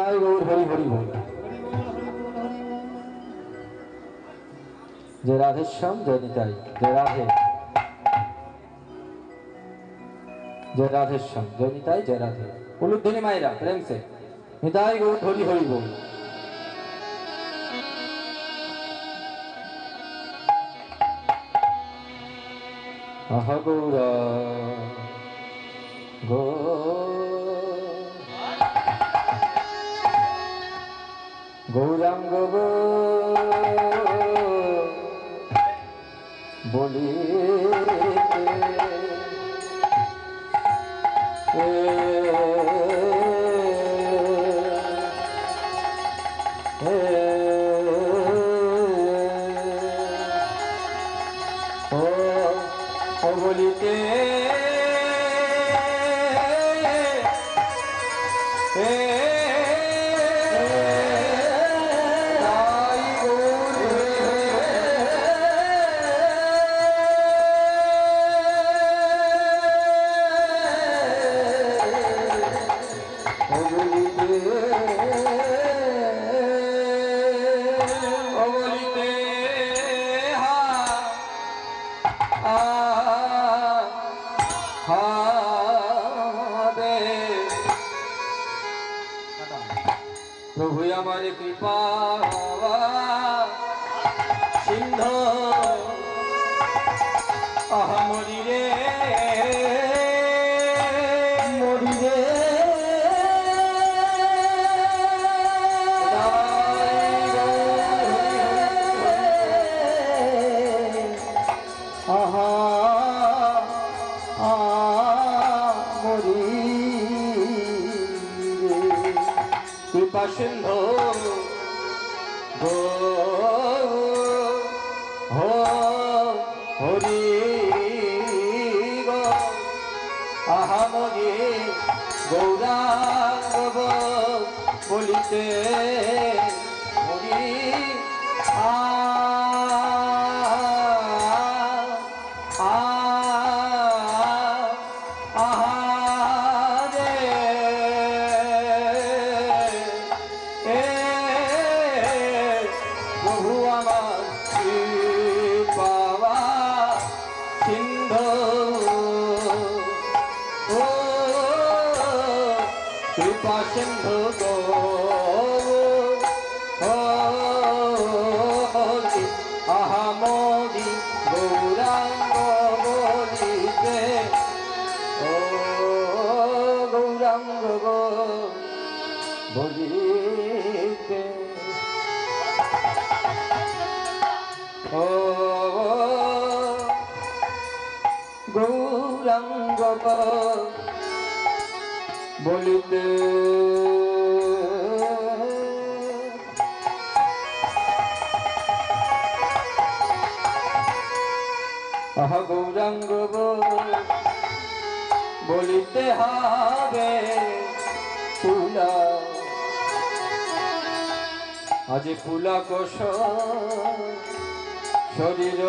নিতাই গৌর হরি হরি বল। जय राधे श्याम जय निताई जय राधे जय राधे श्याम जय निताई जय राधे। उलुध्वनि मायरा प्रेम से निताई गौर हरि हरि बोल। आह गौरा गो गौरांग गो बोली बोलीते प्रभु हमारे कृपा सिंधु मरी रे मरी रे कृपा सिंधु गो हो हरि गो आहामगे गौरांग बोलिते हरि कृपा सिंधु गो अहमोदी गौरांग बोलिते गौरांग गो बोलिते गौरांग गो बोलिते आह गौरांग बोलिते हावे फुला आज फुला कोश शरीर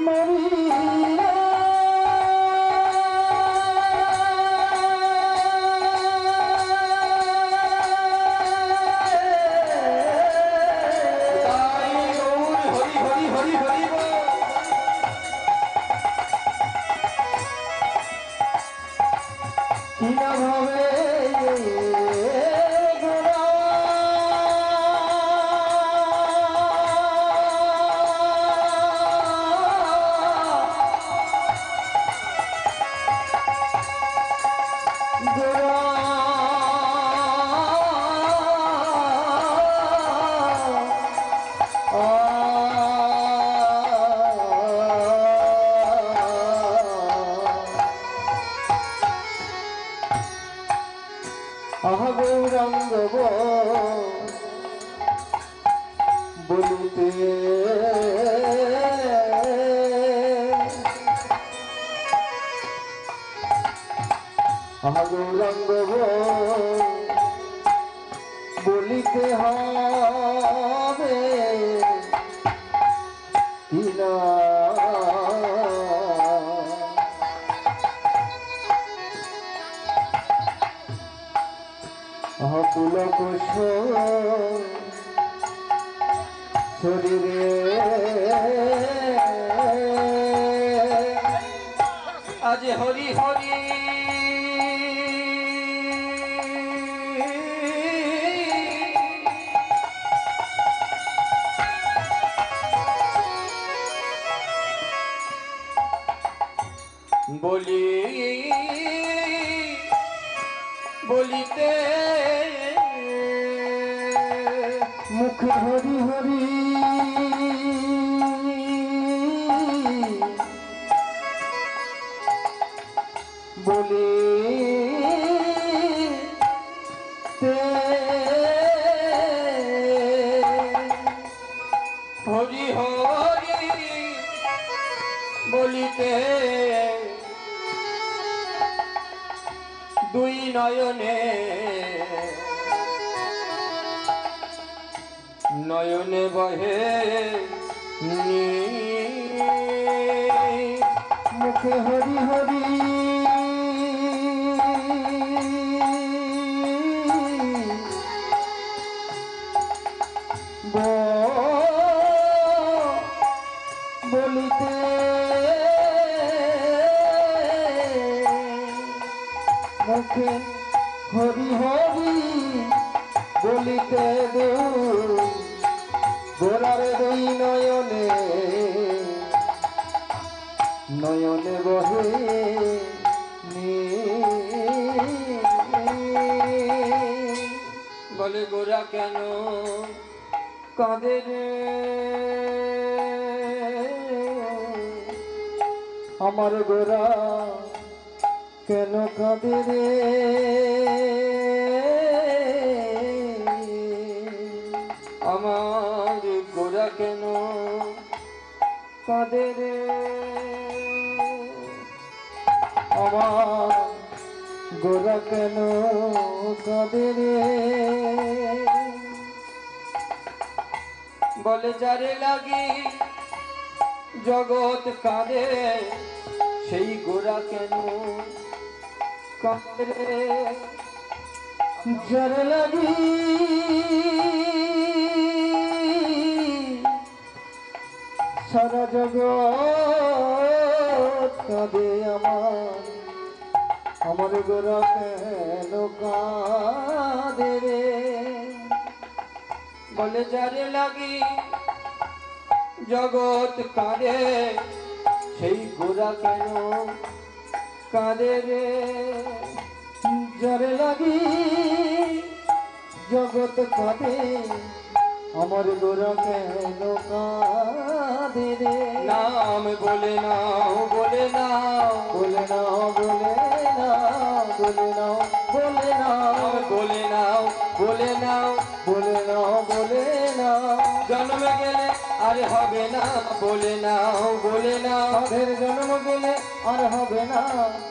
मरी आह गौरांग बोलिते आह गौरांग बोलिते हावे किना অকুল কুসুম শরীরে আজ হরি হরি বলি বলিতে মুখ হরি হরি বলি হরি হরি বলিতে দুই নয়নে নয়নে বহে মুখে হরি হরি বলিতে মুখে হরি হরি বলিতে গোরার দুই নয়নে নয়নে বহে বলে গোরা কেন কাঁদে রে আমার গোরা কেন কাঁদে রে আমার গোরা কেন কাঁদে রে আমার গোরা কেন কাঁদে রে বলে যারে লাগি জগৎ কাঁদে সেই গোরা কেন কাঁদে রে যারে লাগি সারা জগৎ কাঁদে আমার গোরা কেন কাঁদে রে বলে যারে লাগি জগৎ কাঁদে সেই গোরা কেন কাঁদে রে যারে লাগি জগৎ কাঁদে আমার গোরা কেন কাঁদে রে নাম বলে নাও বলে নাও বলে নাও বলে নাও বলে নাও বলে নাও বলে নাও বলে নাও বলে নাও বলে নাও জন্মে গেলে আর হবে না বলে নাও বলে নাও ফের জন্ম গেলে আর হবে না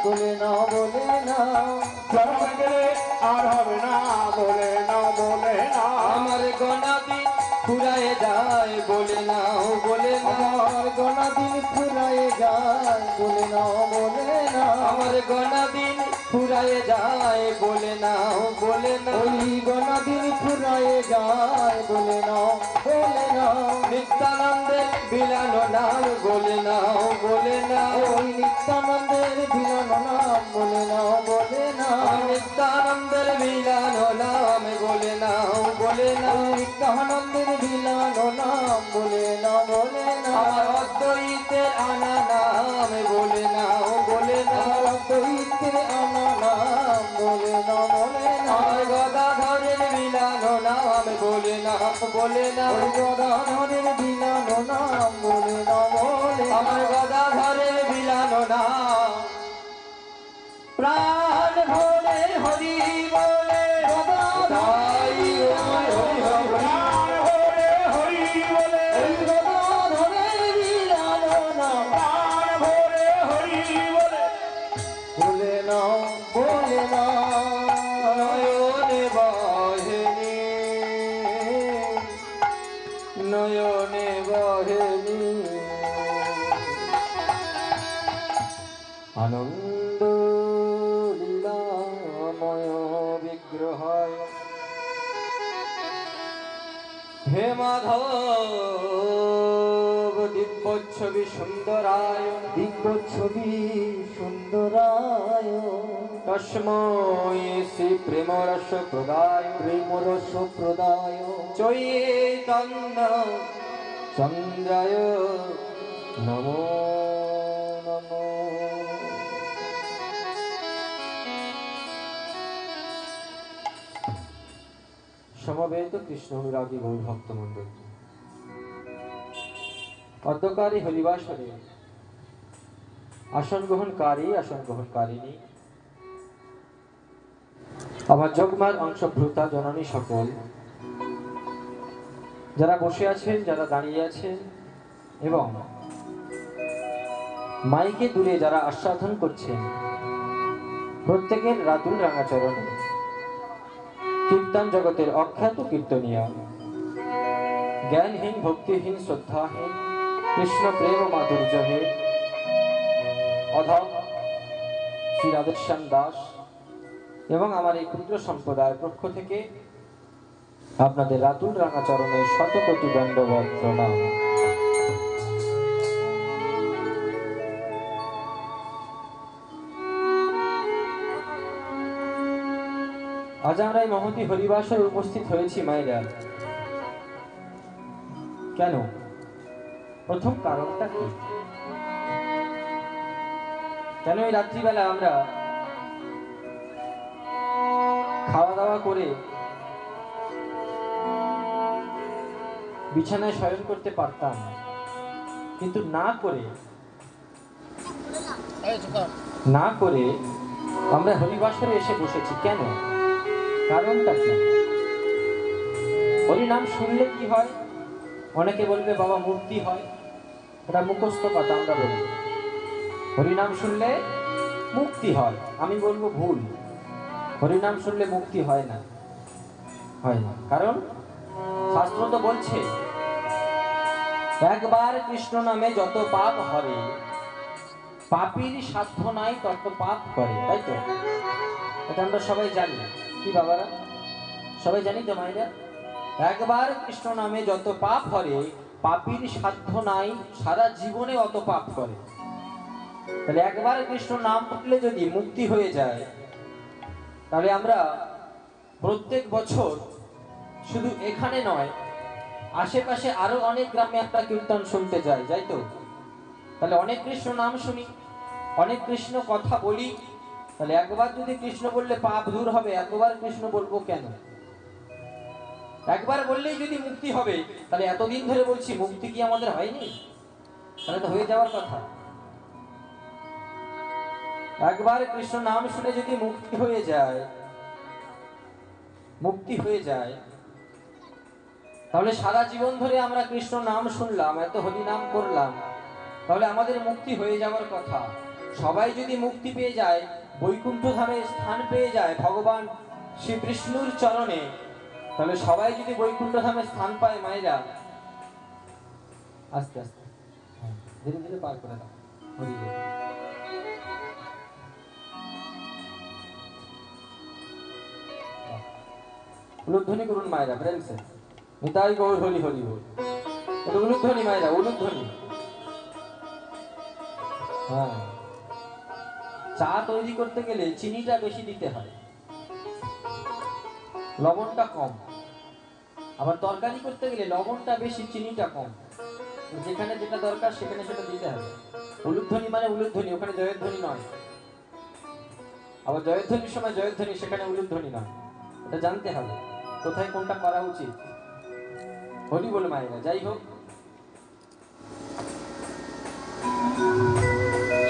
বলে নাও বলে নাও জন্ম গেলে আর হবে না বলে নাও বলে নাও আমার গোনা দিন ফুরায়ে যায় বলে নাও বলে নাও আমার গোনা দিন ফুরায়ে যায় বলে নাও বলে নাও আমার গোনা দিন ফুরায়ে যায় বলে নাও বলে নাও ওই গোনা দিন ফুরায়ে যায় বলে নাও বলে নাও নিত্যানন্দের বিলানো নাম বলে নাও বলে নাও ওই নিত্যানন্দের বিলানো নাম বলে নাও বলে নাও নিত্যানন্দের বিলানো নাম বলে নাও বলে নাও নিত্যানন্দের বিলানো নাম বলে নাও বলে নাও আমার অদ্বৈতের আনা নাম বলে নাও বলে নাও অদ্বৈতের আনা নাম বলে নাও বলে নাও আমার গদাধরের বিলানো নাম বলে নাও বলে নাও গদাধরের বিলানো নাম বলে নাও বলে আমার গদাধরের বিলানো নাম প্রাণ ভরে হরি বলে গদাধর প্রাণ ভরে হরি বলে গদাধরের বিলানো নাম প্রাণ ভরে হরি বলে বলে নাও বলে নাও নয়নে বহেনি নয়নে বহেনি আনন্দ বিগ্রহায় হে মাধব দিব্যচ্ছবি সুন্দরায় দিব্যচ্ছবি সুন্দরায় তস্মৈ শ্রী প্রেমরস প্রদায় প্রেমরস প্রদায় চৈতন্য চন্দ্রায় নমো নমো। সমবেত কৃষ্ণ অনুরাগী গৌর ভক্তমণ্ডল, অদ্যকারী হরিবাসরে আসন গ্রহণকারী আসন গ্রহণকারিণী আমার যোগমার অংশভূতা জননী সকল যারা বসে আছেন, যারা দাঁড়িয়ে আছেন এবং মাইকে দূরে যারা আস্বাদন করছেন, প্রত্যেকের রাতুল রাঙা চরণে কীর্তন জগতের অখ্যাত কীর্তনিয়া জ্ঞানহীন ভক্তিহীন শ্রদ্ধাহীন কৃষ্ণ প্রেম মাধুর্যহে অধম শ্রী রাধেশ্যাম দাস এবং আমার এই ক্ষুদ্র সম্প্রদায়ের পক্ষ থেকে আপনাদের রাতুল রাঙা চরণে শতকোটি দণ্ডবত প্রণাম। আজ আমরা এই মহতী হরিবাসরে উপস্থিত হয়েছি মায়েরা। কেন? প্রথম কারণটা কি? কেন এই রাত্রিবেলা আমরা খাওয়া দাওয়া করে বিছানায় শয়ন করতে পারতাম, কিন্তু না করে আমরা হরিবাসরে এসে বসেছি? কেন? কারণটা কি? হরি নাম শুনলে কি হয়? অনেকে বলবে বাবা মুক্তি হয়, এটা মুখস্থ কথা। আমরা বলবো হরি নাম শুনলে মুক্তি হয়, আমি বলবো ভুল। হরি নাম শুনলে মুক্তি হয় না, কারণ শাস্ত্র তো বলছে একবার কৃষ্ণ নামে যত পাপ হরে পাপীর সাধ্য নাই তত পাপ করে, তাই তো? এটা আমরা সবাই জানি, কি বাবারা? সবাই জানি তো মায়েরা? একবার কৃষ্ণ নামে যত পাপ হরে পাপীর সাধ্য নাই সারা জীবনে অত পাপ করে। তাহলে একবার কৃষ্ণ নাম করলে যদি মুক্তি হয়ে যায়, তাহলে আমরা প্রত্যেক বছর শুধু এখানে নয়, আশেপাশে আরো অনেক গ্রামে একটা কীর্তন শুনতে যাই, যাই তো? তাহলে অনেক কৃষ্ণ নাম শুনি, অনেক কৃষ্ণ কথা বলি। তাহলে একবার যদি কৃষ্ণ বললে পাপ দূর হবে, এতবার কৃষ্ণ বলবো কেন? একবার বললেই যদি মুক্তি হবে, তাহলে এতদিন ধরে বলছি মুক্তি কি আমাদের হয়নি? তাহলে তো হয়ে যাওয়ার কথা। একবার কৃষ্ণ নাম শুনে যদি মুক্তি হয়ে যায়, তাহলে সারা জীবন ধরে আমরা কৃষ্ণ নাম শুনলাম, এত হরি নাম করলাম, তাহলে আমাদের মুক্তি হয়ে যাওয়ার কথা। সবাই যদি মুক্তি পেয়ে যায়, বৈকুণ্ঠ ধামে স্থান পেয়ে যায় ভগবান শ্রী বিষ্ণুর চরণে, তাহলে সবাই যদি বৈকুণ্ঠ ধামে স্থান পায় মায়েরা, আস্তে আস্তে ধীরে ধীরে পার করে দাও। হরি বল। উলুধ্বনি করুন মায়েরা, প্রেমসে নিতাই গৌর হরি হরি বল। এটা উলুধ্বনি মায়েরা, উলুধ্বনি। হ্যাঁ, চা তৈরি করতে গেলে চিনিটা বেশি দিতে হয়, লবণটা কম। আবার তরকারি করতে গেলে লবণটা বেশি, চিনিটা কম। যেখানে যেটা দরকার সেখানে সেটা দিতে হবে। উলুধ্বনি মানে উলুধ্বনি, ওখানে জয়ধ্বনি নয়। আবার জয়ধ্বনির সময় জয়ধ্বনি, সেখানে উলুধ্বনি নয়। এটা জানতে হবে কোথায় কোনটা করা উচিত। হরি বল মায়েরা। যাই হোক,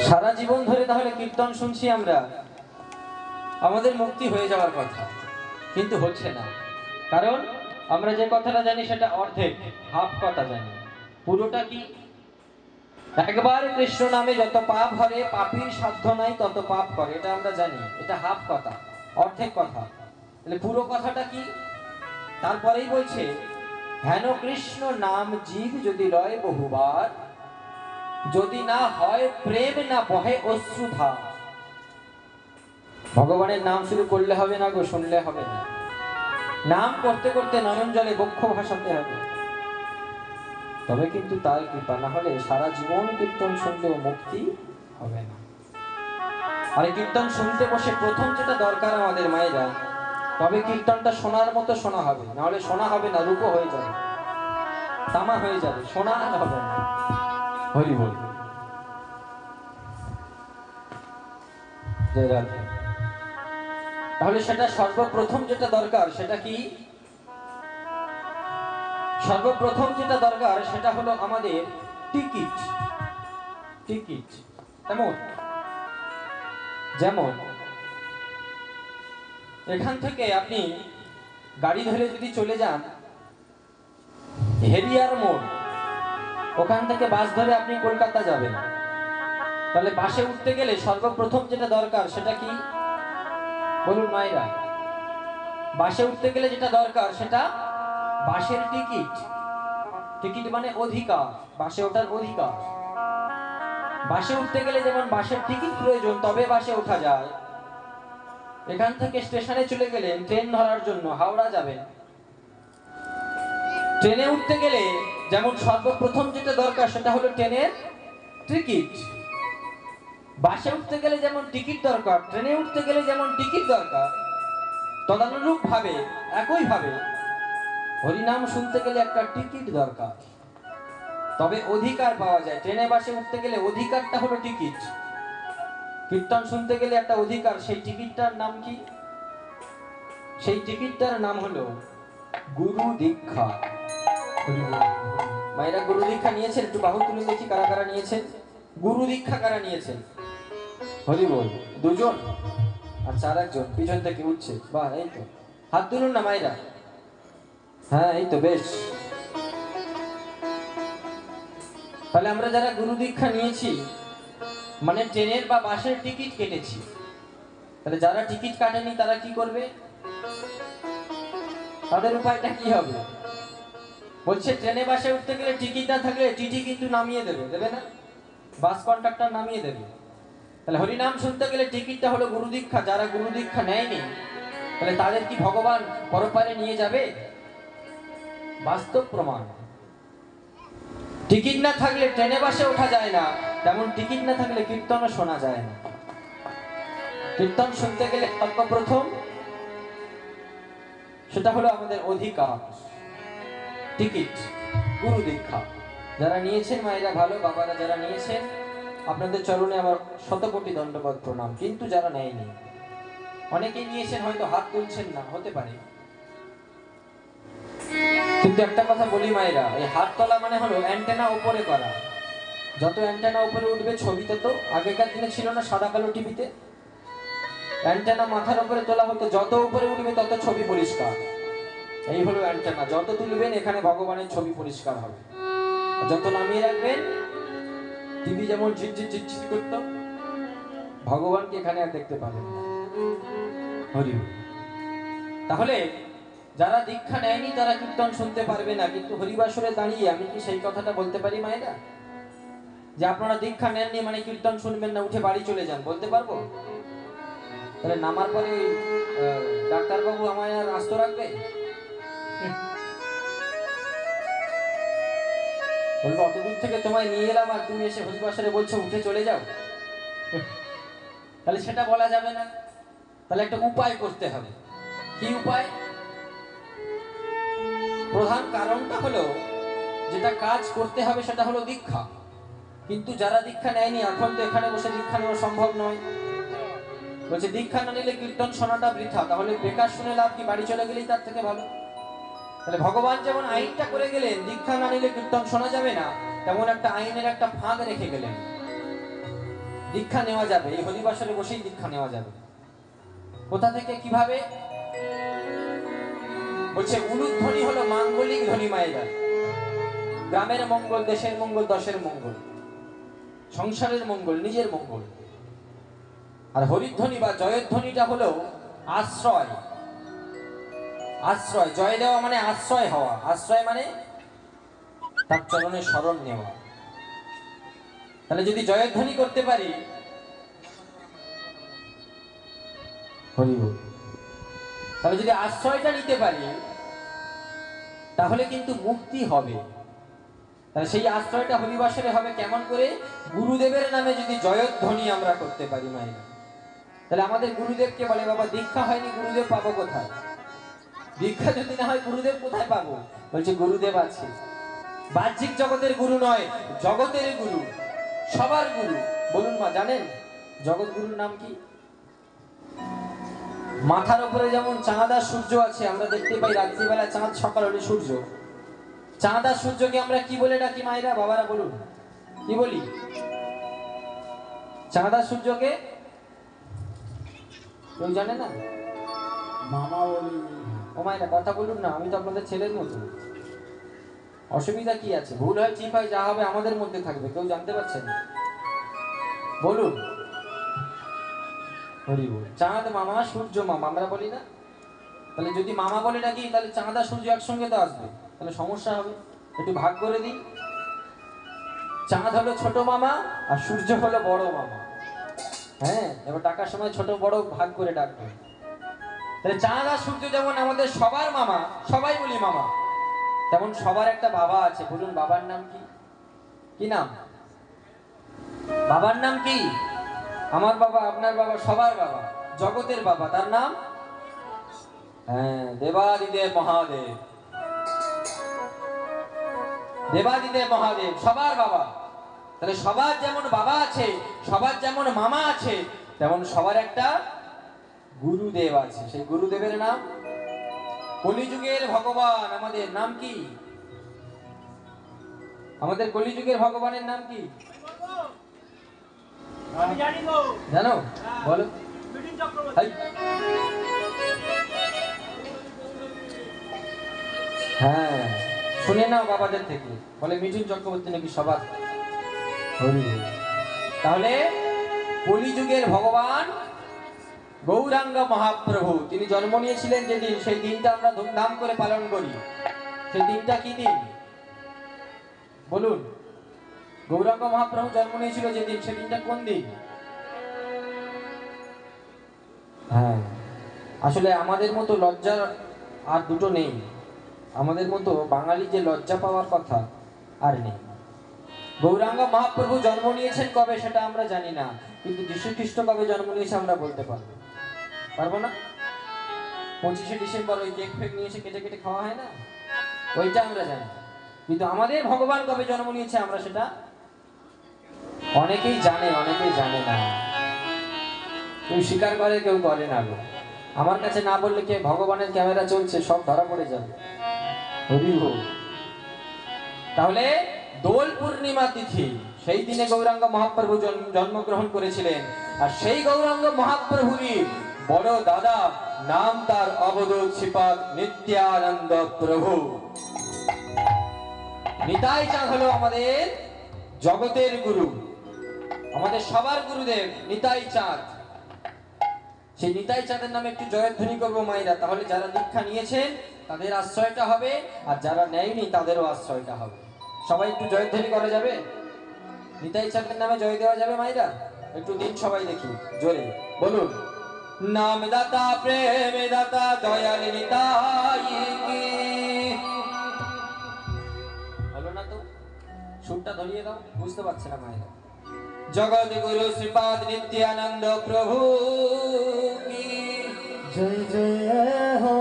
সারা জীবন ধরে তাহলে কীর্তন শুনছি আমরা, আমাদের মুক্তি হয়ে যাওয়ার কথা, কিন্তু হচ্ছে না। কারণ আমরা যে কথাটা জানি সেটা অর্ধেক, হাফ কথা জানি। পুরোটা কি? একবার কৃষ্ণ নামে যত পাপ হরে পাপীর সাধ্য নাই তত পাপ করে, এটা আমরা জানি। এটা হাফ কথা, অর্ধেক কথা। তাহলে পুরো কথাটা কি? তারপরেই বলছে হেন কৃষ্ণ নাম জীব যদি লয় বহুবার, যদি না হয় প্রেম না বহে অশ্রুধার। ভগবানের নাম শুরু করলে হবে না গো, শুনলে হবে না। নাম করতে করতে নয়ন জলে বক্ষ ভাসাতে হবে, তবে কিন্তু তার কৃপা, না হলে সারা জীবন কীর্তন শুনলেও মুক্তি হবে না। আর কীর্তন শুনতে বসে প্রথম যেটা দরকার আমাদের মায়েরা, তবে কীর্তনটা শোনার মতো শোনা হবে, না হলে শোনা হবে না, রূপ হয়ে যাবে, তামা হয়ে যাবে, শোনা আর হবে না। হরি বল, জয় রাধে। তাহলে সেটা সর্বপ্রথম যেটা দরকার সেটা কি? সর্বপ্রথম যেটা দরকার সেটা হলো আমাদের টিকিট। টিকিট যেমন এখান থেকে আপনি গাড়ি ধরে যদি চলে যান হেরিয়ার মোড়, ওখান থেকে বাস ধরে আপনি কলকাতা যাবেন, তাহলে বাসে উঠতে গেলে সর্বপ্রথম যেটা দরকার সেটা কি বলুন মায়েরা? বাসে উঠতে গেলে যেটা দরকার সেটা বাসের টিকিট। টিকিট মানে অধিকার, বাসে ওঠার অধিকার। বাসে উঠতে গেলে যেমন বাসের টিকিট প্রয়োজন, তবে বাসে ওঠা যায়। এখান থেকে স্টেশনে চলে গেলেন ট্রেন ধরার জন্য, হাওড়া যাবেন, ট্রেনে উঠতে গেলে যেমন সর্বপ্রথম যেটা দরকার সেটা হলো ট্রেনের টিকিট। বাসে উঠতে গেলে যেমন টিকিট দরকার, ট্রেনে উঠতে গেলে যেমন টিকিট দরকার, তদানুরূপ ভাবে একই ভাবে হরিনাম শুনতে গেলে একটা টিকিট দরকার, তবে অধিকার পাওয়া যায়। ট্রেনে বাসে উঠতে গেলে অধিকারটা হলো টিকিট, কীর্তন শুনতে গেলে একটা অধিকার, সেই টিকিটটার নাম কি? সেই টিকিটটার নাম হলো গুরু দীক্ষা। মায়েরা গুরু দীক্ষা নিয়েছেন? একটু বাহু তুলে দেখি কারা কারা নিয়েছেন। গুরু দীক্ষা কারা নিয়েছেন? হরি বল। দুজন? আচ্ছা, আর একজন পিছন থেকে উঠছে, বাহ, এই তো, হাত তুলুন না মায়েরা। হ্যাঁ, এই তো, বেশ। তাহলে আমরা যারা গুরু দীক্ষা নিয়েছি মানে ট্রেনের বা বাসের টিকিট কেটেছি, তাহলে যারা টিকিট কাটেনি তারা কি করবে? তাদের উপায়টা কি হবে? বলছে ট্রেনে বাসে উঠতে গেলে টিকিট না থাকলে টিটি কিন্তু নামিয়ে দেবে, দেবে না? বাস কন্ডাক্টর নামিয়ে দেবে। তাহলে হরিনাম শুনতে গেলে টিকিটটা হলো গুরু দীক্ষা। যারা গুরু দীক্ষা নেয়নি তাহলে তাদের কি ভগবান পরপারে নিয়ে যাবে? বাস্তব প্রমাণ। টিকিট না থাকলে ট্রেনে বাসে ওঠা যায় না, তেমন টিকিট না থাকলে কীর্তনও শোনা যায় না। কীর্তন শুনতে গেলে সর্বপ্রথম সেটা হলো আমাদের অধিকার, টিকিট, গুরু দীক্ষা। যারা নিয়েছেন মায়েরা ভালো, বাবারা যারা নিয়েছেন আপনাদের চরণে আমার শতকোটি দণ্ডবাদ প্রণাম। কিন্তু যারা নেয়নি, অনেকেই নিয়েছেন হয়তো হাত তুলছেন না, হতে পারে। কিন্তু একটা কথা বলি মায়েরা, এই হাত তোলা মানে হলো অ্যান্টেনা উপরে করা। যত অ্যান্টেনা উপরে উঠবে ছবিতে, তো আগেকার দিনে ছিল না সাদা কালো টিভিতে, অ্যান্টেনা মাথার উপরে তোলা হতো, যত উপরে উঠবে তত ছবি পরিষ্কার। এই হলো অ্যান্টেনা, যত তুলবেন এখানে ভগবানের ছবি পরিষ্কার হবে, যত নামিয়ে রাখবেন টিভি যেমন ঝিরঝির ঝিরঝির করতো, ভগবানকে এখানে আর দেখতে পাবেন না। হরি। তাহলে যারা দীক্ষা নেয়নি তারা কীর্তন শুনতে পারবে না। কিন্তু হরিবাসরে দাঁড়িয়ে আমি কি সেই কথাটা বলতে পারি মায়েরা, যে আপনারা দীক্ষা নেননি মানে কীর্তন শুনবেন না, উঠে বাড়ি চলে যান, বলতে পারবো? তাহলে নামার পরে ডাক্তারবাবু আমায় আর আস্ত রাখবে? বলবো অত দূর থেকে তোমায় নিয়ে এলাম আর তুমি এসে হরিবাসরে বলছো উঠে চলে যাও? তাহলে সেটা বলা যাবে না। তাহলে একটা উপায় করতে হবে। কি উপায়? প্রধান কারণটা হলো যেটা কাজ করতে হবে সেটা হলো দীক্ষা। কিন্তু যারা দীক্ষা নেয়নি, এখন তো এখানে বসে দীক্ষা নেওয়া সম্ভব নয়। বলছে দীক্ষা না নিলে কীর্তন শোনাটা বৃথা, তাহলে বেকার শুনে লাভ কি? বাড়ি চলে গেলেই তার থেকে ভালো। তাহলে ভগবান যেমন আইনটা করে গেলেন দীক্ষা না নিলে কীর্তন শোনা যাবে না, তেমন একটা আইনের একটা ফাঁক রেখে গেলেন, দীক্ষা নেওয়া যাবে, এই হরিবাসরে বসেই দীক্ষা নেওয়া যাবে। কোথা থেকে, কিভাবে? বলছে উলুধ্বনি হলো মাঙ্গলিক ধ্বনি মায়েরা। গ্রামের মঙ্গল, দেশের মঙ্গল, দশের মঙ্গল, সংসারের মঙ্গল, নিজের মঙ্গল। আর হরিধ্বনি বা জয়ধ্বনিটা হলো আশ্রয়। আশ্রয়, জয় দেওয়া মানে আশ্রয় হওয়া, আশ্রয় মানে তার চরণে শরণ নেওয়া। তাহলে যদি জয়ধ্বনি করতে পারি হরি বল। তাহলে যদি আশ্রয়টা নিতে পারি তাহলে কিন্তু মুক্তি হবে। তাহলে সেই আশ্রয়টা হরিবাসরে হবে কেমন করে? গুরুদেবের নামে যদি জয়ধ্বনি আমরা করতে পারি মায়েরা। তাহলে আমাদের গুরুদেবকে বলে, বাবা দীক্ষা হয়নি, গুরুদেব পাবো কোথায়? দীক্ষা যদি না হয় গুরুদেব কোথায় পাবো? বলছে গুরুদেব আছে। বাহ্যিক জগতের গুরু নয়, জগতের গুরু, সবার গুরু। বলুন মা, জানেন জগৎ গুরুর নাম কি? মাথার উপরে যেমন চাঁদ আর সূর্য আছে, আমরা দেখতে পাই রাত্রিবেলা চাঁদ, সকাল হলে সূর্য। চাঁদ আর সূর্যকে আমরা কি বলে ডাকি মায়েরা? বাবারা বলুন, কি বলি? চাঁদ আর সূর্যকে কেউ জানে না? মামা বলি। ও মায়েরা কথা বলুন না, আমি তো আপনাদের ছেলের মতো। অসুবিধা কি আছে? ভুল হয় ঠিক হয়, যা হবে আমাদের মধ্যে থাকবে, কেউ জানতে পারছেন না। বলুন হরি বল। চাঁদ মামা, সূর্য মামা আমরা বলি না? তাহলে যদি মামা বলে ডাকি তাহলে চাঁদ আর সূর্য একসঙ্গে তো আসবে, তাহলে সমস্যা হবে। একটু ভাগ করে দিই। চাঁদ হলো ছোট মামা আর সূর্য হলো বড় মামা। হ্যাঁ, এবার ডাকার সময় ছোট বড় ভাগ করে ডাকবে। তাহলে চাঁদ আর সূর্য যেমন আমাদের সবার মামা, সবাই বলি মামা, তেমন সবার একটা বাবা আছে। বলুন বাবার নাম কি? কি নাম? বাবার নাম কি? আমার বাবা, আপনার বাবা, সবার বাবা, জগতের বাবা, তার নাম দেবাদিদেব মহাদেব। দেবাদিদেব মহাদেব সবার বাবা। তাহলে সবার যেমন বাবা আছে, সবার যেমন মামা আছে, তেমন সবার একটা গুরুদেব আছে। সেই গুরুদেবের নাম কলিযুগের ভগবান। আমাদের নাম কি? আমাদের কলিযুগের ভগবানের নাম কি জানো? বলো। হ্যাঁ, শুনে নাও বাবাদের থেকে, বলে মিঠুন চক্রবর্তী নাকি সবার। তাহলে কলিযুগের ভগবান গৌরাঙ্গ মহাপ্রভু, তিনি জন্ম নিয়েছিলেন যেদিন, সেই দিনটা আমরা ধুমধাম করে পালন করি। সেই দিনটা কি দিন বলুন? গৌরাঙ্গ মহাপ্রভু জন্ম নিয়েছিল যেদিন, সেদিনটা কোন দিন? হ্যাঁ, আসলে আমাদের মতো লজ্জা আর দুটো নেই। আমাদের মতো বাঙালি যে লজ্জা পাওয়ার কথা আর নেই। গৌরাঙ্গ মহাপ্রভু জন্ম নিয়েছেন কবে সেটা আমরা জানি না, কিন্তু যীশু খ্রিস্ট কবে জন্ম নিয়েছে আমরা বলতে পারবো। পারবো না? 25শে ডিসেম্বর ওই কেক ফেক নিয়ে এসে কেটে কেটে খাওয়া হয় না, ওইটা আমরা জানি। কিন্তু আমাদের ভগবান কবে জন্ম নিয়েছে আমরা সেটা অনেকেই জানে, অনেকেই জানে না। কেউ স্বীকার করে, কেউ করে না গো। আমার কাছে না বললে কে, ভগবানের ক্যামেরা চলছে, সব ধরা পড়ে যাবে। হরি বল। তাহলে দোল পূর্ণিমা তিথি, সেই দিনে গৌরাঙ্গ মহাপ্রভু জন্মগ্রহণ করেছিলেন। আর সেই গৌরাঙ্গ মহাপ্রভুরই বড় দাদা, নাম তার অবধূত শ্রীপাদ নিত্যানন্দ প্রভু। নিতাই চাঁদ হলো আমাদের জগতের গুরু, আমাদের সবার গুরুদেব নিতাই চাঁদ। সেই নিতাই চাঁদের নামে একটু জয়ধ্বনি করবো মায়েরা। তাহলে যারা দীক্ষা নিয়েছেন তাদের আশ্রয়টা হবে, আর যারা নেয়নি তাদেরও আশ্রয়টা হবে। সবাই একটু জয়ধ্বনি করা যাবে? নিতাই চাঁদের নামে জয় দেওয়া যাবে মায়েরা? একটু দিন সবাই দেখি জোরে বলুন। নাম দাতা প্রেম দাতা দয়াল নিতাই কি। হলো না তো? সুরটা ধরিয়ে দাও, বুঝতে পারছে না মায়েরা। জগৎ গুরু শ্রীপাদ নিত্যানন্দ প্রভু কি জয় জয় হো।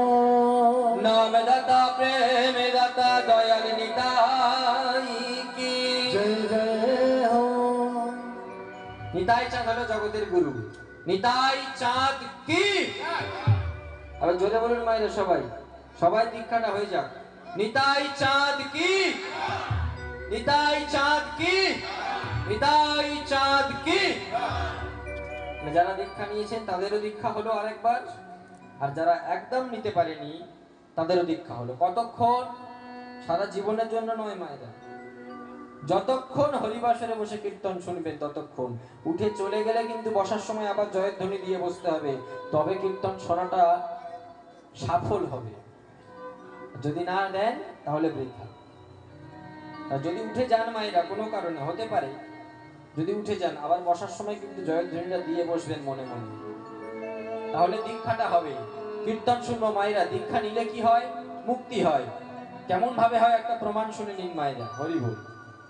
নাম দাতা প্রেম দাতা দয়াল নিতাই কি জয় জয় হো। নিতাই চাঁদ হলো জগতের গুরু। নিতাই চাঁদ কি। আবার জোরে বলুন মায়েরা, সবাই সবাই দীক্ষাটা হয়ে যাক। নিতাই চাঁদ কি, নিতাই চাঁদ কি, নিতাই চাঁদ কি। যারা দীক্ষা নিয়েছেন তাদেরও দীক্ষা হলো আরেকবার, আর যারা একদম নিতে পারেনি তাদেরও দীক্ষা হলো। কতক্ষণ? সারা জীবনের জন্য নয় মায়েরা, যতক্ষণ হরিবাসরে বসে কীর্তন শুনবেন ততক্ষণ। উঠে চলে গেলে কিন্তু বসার সময় আবার জয়ধ্বনি দিয়ে বসতে হবে, তবে কীর্তন শোনাটা সফল হবে। যদি না দেন তাহলে বৃথা। আর যদি উঠে যান মায়েরা, কোনো কারণে হতে পারে, যদি উঠে যান আবার বসার সময় কিন্তু জয়ধ্বনিটা দিয়ে বসবেন মনে মনে। তাহলে দীক্ষাটা হবে। কীর্তন শুনবো মায়েরা, দীক্ষা নিলে কি হয়? মুক্তি হয়। কেমন ভাবে হয় একটা প্রমাণ শুনে নিন মায়েরা। হরি বল।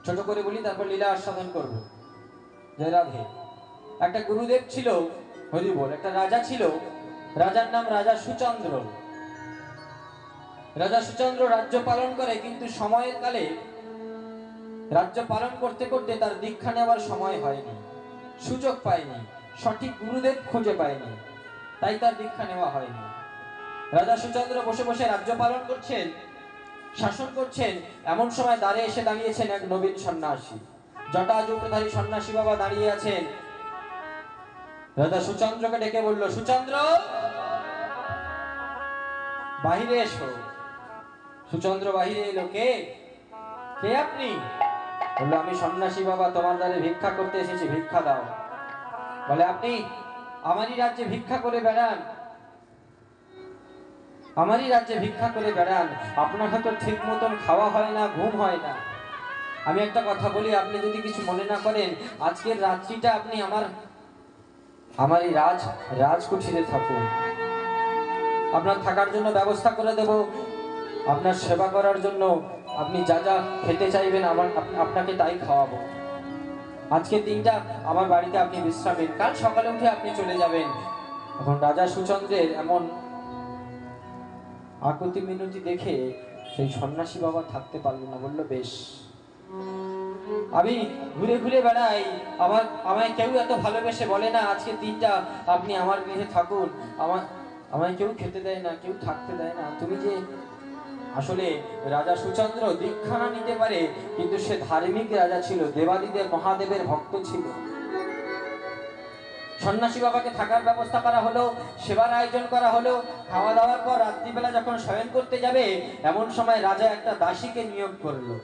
ছোট করে বলি, তারপর লীলা আস্বাদন করব। জয় রাধে। একটা গুরুদেব ছিল, হরি বল। একটা রাজা ছিল, রাজার নাম রাজা সুচন্দ্র। রাজা সুচন্দ্র রাজ্য পালন করে, কিন্তু সময়ের কালে রাজ্য পালন করতে করতে তার দীক্ষা নেওয়ার সময় হয়নি, সুযোগ পায়নি, সঠিক গুরুদেব খুঁজে পায়নি, তাই তার দীক্ষা নেওয়া হয়নি। রাজা সুচন্দ্র বসে বসে রাজ্য পালন করছেন, শাসন করছেন। এমন সময় দ্বারে এসে দাঁড়িয়েছেন এক নবীন সন্ন্যাসী, জটাজুটধারী সন্ন্যাসী বাবা দাঁড়িয়ে আছেন। রাজা সুচন্দ্রকে ডেকে বলল, সুচন্দ্র বাহিরে এসো। সুচন্দ্র বাহিরে এলো। কে কে আপনি? বললো, আমি সন্ন্যাসী বাবা, তোমার দ্বারে ভিক্ষা করতে এসেছি, ভিক্ষা দাও। বলে, আপনি আমারই রাজ্যে ভিক্ষা করে বেড়ান? আমারই রাজ্যে ভিক্ষা করে বেড়ান? আপনার হয়তো ঠিক মতন খাওয়া হয় না, ঘুম হয় না। আমি একটা কথা বলি, আপনি যদি কিছু মনে না করেন, আজকের রাত্রিটা আপনি আমার এই রাজকুঠিরে থাকুন। আপনার থাকার জন্য ব্যবস্থা করে দেব, আপনার সেবা করার জন্য আপনি যা যা খেতে চাইবেন আপনাকে তাই খাওয়াবো। আজকের দিনটা আমার বাড়িতে আপনি বিশ্রাম নিন, কাল সকালে উঠে আপনি চলে যাবেন। এখন রাজা সুচন্দ্রের এমন আকুতি মিনতি দেখে সেই সন্ন্যাসী বাবা থাকতে পারল না। বলল, বেশ, আমি ঘুরে ঘুরে বেড়াই, আমায় কেউ এত ভালোবেসে বলে না আজকের দিনটা আপনি আমার গৃহে থাকুন। আমায় কেউ খেতে দেয় না, কেউ থাকতে দেয় না। তুমি যে আসলে রাজা সুচন্দ্র দীক্ষা না নিতে পারে, কিন্তু সে ধার্মিক রাজা ছিল, দেবাদিদেব মহাদেবের ভক্ত ছিল। সন্ন্যাসী বাবাকে থাকার ব্যবস্থা করা হলো, সেবার আয়োজন করা হলো। খাওয়া দাওয়ার পর রাত্রিবেলা যখন শয়ন করতে যাবে, এমন সময় রাজা একটা দাসীকে নিয়োগ করলো।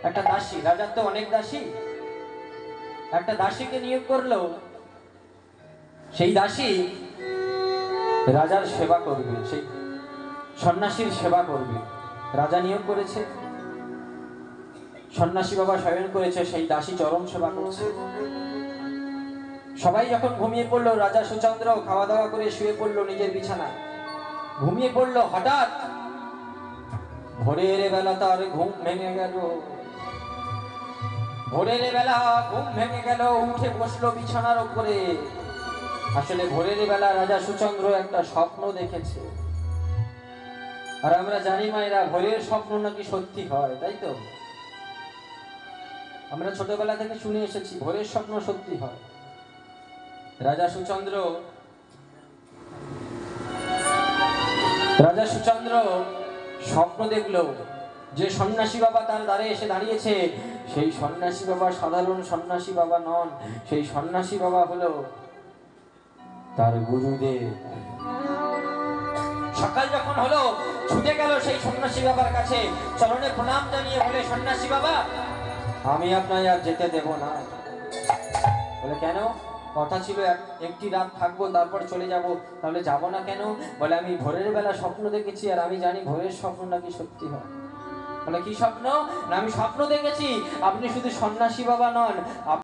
একটা দাসী, রাজার তো অনেক দাসী, একটা দাসীকে নিয়োগ করলো। সেই দাসী রাজার সেবা করবে, সেই সন্ন্যাসীর সেবা করবে। রাজা নিয়োগ করেছে, সন্ন্যাসী বাবা শয়ন করেছে, সেই দাসী চরম সেবা করছে। সবাই যখন ঘুমিয়ে পড়লো, রাজা সুচন্দ্র খাওয়া দাওয়া করে শুয়ে পড়লো নিজের বিছানায়, ঘুমিয়ে পড়লো। হঠাৎ ভোরের বেলা তার ঘুম ভেঙে গেল। ভোরের বেলা ঘুম ভেঙে গেল, উঠে বসলো বিছানার উপরে। আসলে ভোরের বেলা রাজা সুচন্দ্র একটা স্বপ্ন দেখেছে। আর আমরা জানি মায়েরা, ভোরের স্বপ্ন নাকি সত্যি হয়, তাই তো? আমরা ছোটবেলা থেকে শুনে এসেছি ভোরের স্বপ্ন সত্যি হয়। রাজা সুচন্দ্র স্বপ্ন দেখলো যে সন্ন্যাসী বাবা তার দ্বারে এসে দাঁড়িয়েছে। সেই সন্ন্যাসী বাবা সাধারণ সন্ন্যাসী বাবা নন, সেই সন্ন্যাসী বাবা হলো তার গুরুদেব। সকাল যখন হলো, ছুটে গেল সেই সন্ন্যাসী বাবার কাছে, চরণে প্রণাম জানিয়ে বলে, সন্ন্যাসী বাবা, আমি আপনাকে আর যেতে দেব না। বলে, কেন? কথা ছিল একটি রাত থাকবো, তারপর চলে যাব। তাহলে যাব না কেন? বলে, আমি ভোরের বেলা স্বপ্ন দেখেছি, আর আমি জানি ভোরের স্বপ্ন নাকি সত্যি হয়। বলে, কি স্বপ্ন? না, আমি স্বপ্ন দেখেছি আপনি শুধু সন্ন্যাসী বাবা নন,